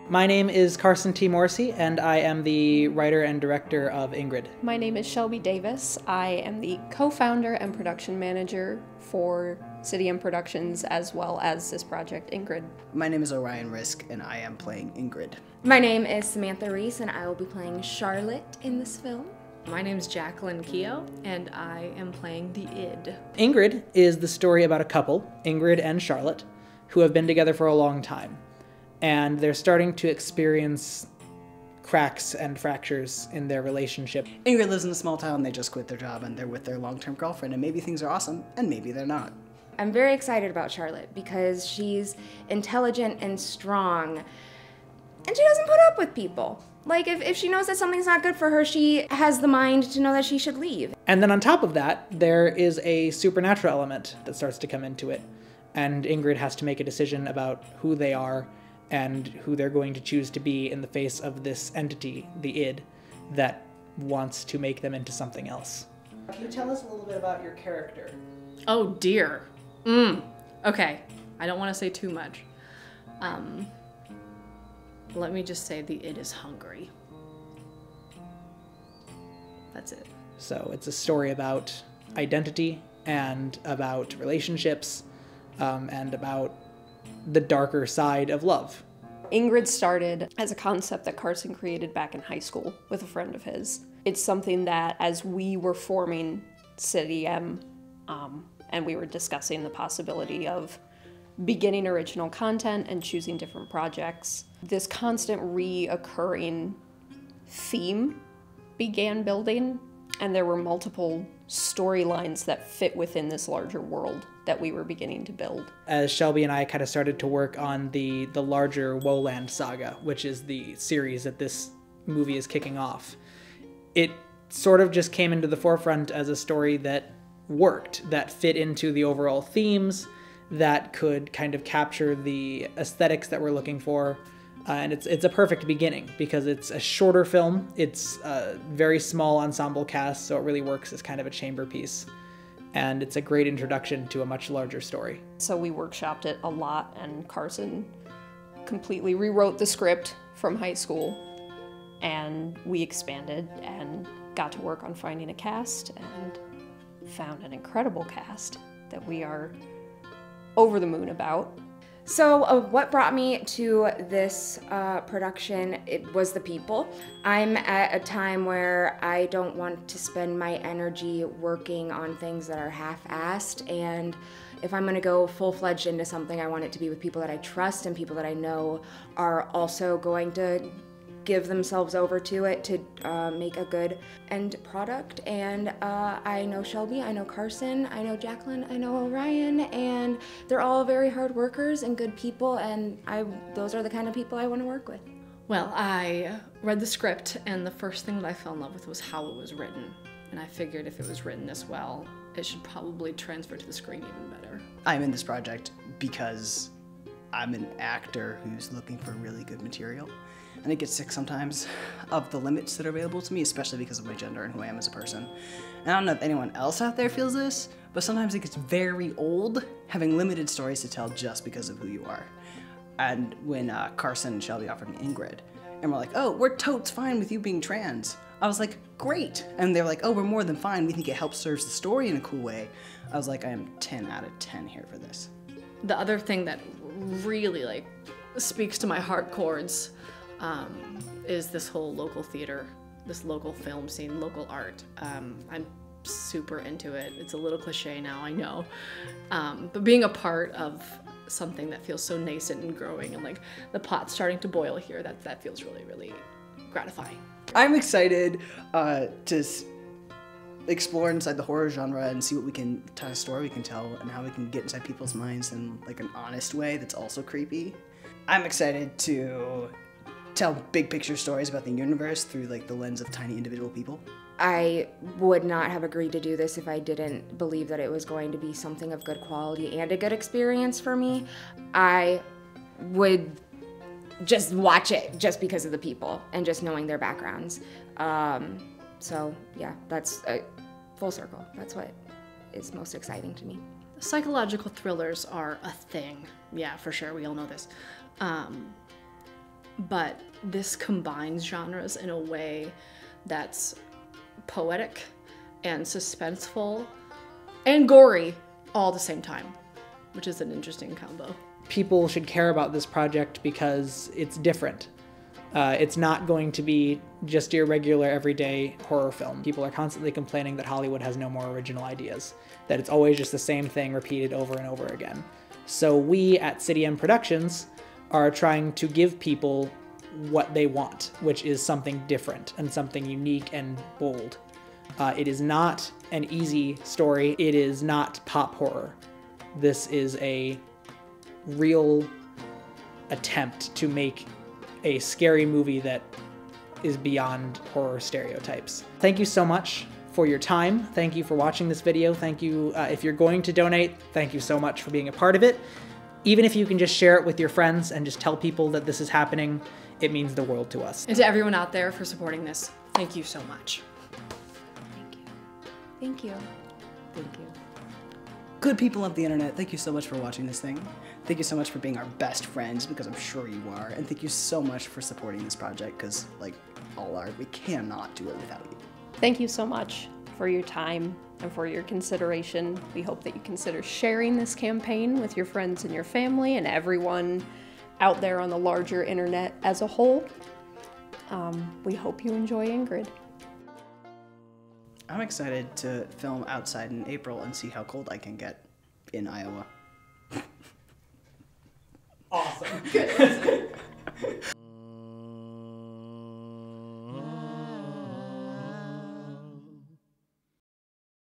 My name is Carson T. Morrissey, and I am the writer and director of ingrID. My name is Shelby Davis. I am the co-founder and production manager for City M Productions, as well as this project, ingrID. My name is Orion Risk, and I am playing ingrID. My name is Samantha Reese, and I will be playing Charlotte in this film. My name is Jacqueline Keogh, and I am playing the id. ingrID is the story about a couple, Ingrid and Charlotte, who have been together for a long time. And they're starting to experience cracks and fractures in their relationship. Ingrid lives in a small town, they just quit their job, and they're with their long-term girlfriend, and maybe things are awesome, and maybe they're not. I'm very excited about Charlotte because she's intelligent and strong, and she doesn't put up with people. Like, if she knows that something's not good for her, she has the mind to know that she should leave. And then on top of that, there is a supernatural element that starts to come into it. And Ingrid has to make a decision about who they are and who they're going to choose to be in the face of this entity, the id, that wants to make them into something else. Can you tell us a little bit about your character? Oh dear. Okay, I don't want to say too much. Let me just say the id is hungry. That's it. So it's a story about identity and about relationships and about the darker side of love. ingrID started as a concept that Carson created back in high school with a friend of his. It's something that as we were forming City M, and we were discussing the possibility of beginning original content and choosing different projects, this constant reoccurring theme began building, and there were multiple storylines that fit within this larger world that we were beginning to build. As Shelby and I kind of started to work on the larger Woe Land Saga, which is the series that this movie is kicking off, it sort of just came into the forefront as a story that worked, that fit into the overall themes, that could kind of capture the aesthetics that we're looking for. And it's a perfect beginning because it's a shorter film. It's a very small ensemble cast, so it really works as kind of a chamber piece. And it's a great introduction to a much larger story. So we workshopped it a lot, and Carson completely rewrote the script from high school, and we expanded and got to work on finding a cast and found an incredible cast that we are over the moon about. So what brought me to this production, it was the people. I'm at a time where I don't want to spend my energy working on things that are half-assed, and if I'm gonna go full-fledged into something, I want it to be with people that I trust and people that I know are also going to give themselves over to it to make a good end product. And I know Shelby, I know Carson, I know Jacqueline, I know Orion, and they're all very hard workers and good people, and those are the kind of people I want to work with. Well, I read the script, and the first thing that I fell in love with was how it was written. And I figured if it was written this well, it should probably transfer to the screen even better. I'm in this project because I'm an actor who's looking for really good material. And I get sick sometimes of the limits that are available to me, especially because of my gender and who I am as a person. And I don't know if anyone else out there feels this, but sometimes it gets very old having limited stories to tell just because of who you are. And when Carson and Shelby offered me ingrID, and we're like, oh, we're totes fine with you being trans. I was like, great. And they're like, oh, we're more than fine. We think it helps serves the story in a cool way. I was like, I am 10 out of 10 here for this. The other thing that really speaks to my heart chords is this whole local theater, this local film scene, local art. I'm super into it. It's a little cliche now, I know. But being a part of something that feels so nascent and growing, and like the pot's starting to boil here, that feels really gratifying. I'm excited to explore inside the horror genre and see what kind of story we can tell and how we can get inside people's minds in like an honest way that's also creepy. I'm excited to tell big picture stories about the universe through like the lens of tiny individual people. I would not have agreed to do this if I didn't believe that it was going to be something of good quality and a good experience for me. I would just watch it just because of the people and just knowing their backgrounds. So yeah, that's full circle. That's what is most exciting to me. Psychological thrillers are a thing. Yeah, for sure, we all know this. but this combines genres in a way that's poetic and suspenseful and gory all at the same time, which is an interesting combo. People should care about this project because it's different. It's not going to be just your regular everyday horror film. People are constantly complaining that Hollywood has no more original ideas, that it's always just the same thing repeated over and over again. So we at City M Productions are trying to give people what they want, which is something different and something unique and bold. It is not an easy story. It is not pop horror. This is a real attempt to make a scary movie that is beyond horror stereotypes. Thank you so much for your time. Thank you for watching this video. Thank you, if you're going to donate, thank you so much for being a part of it. Even if you can just share it with your friends and just tell people that this is happening, it means the world to us. And to everyone out there for supporting this, thank you so much. Thank you. Thank you. Good people of the internet, thank you so much for watching this thing. Thank you so much for being our best friends, because I'm sure you are. And thank you so much for supporting this project, because like all art, we cannot do it without you. Thank you so much for your time and for your consideration. We hope that you consider sharing this campaign with your friends and your family and everyone out there on the larger internet as a whole. We hope you enjoy inGRID. I'm excited to film outside in April and see how cold I can get in Iowa. Awesome. Good.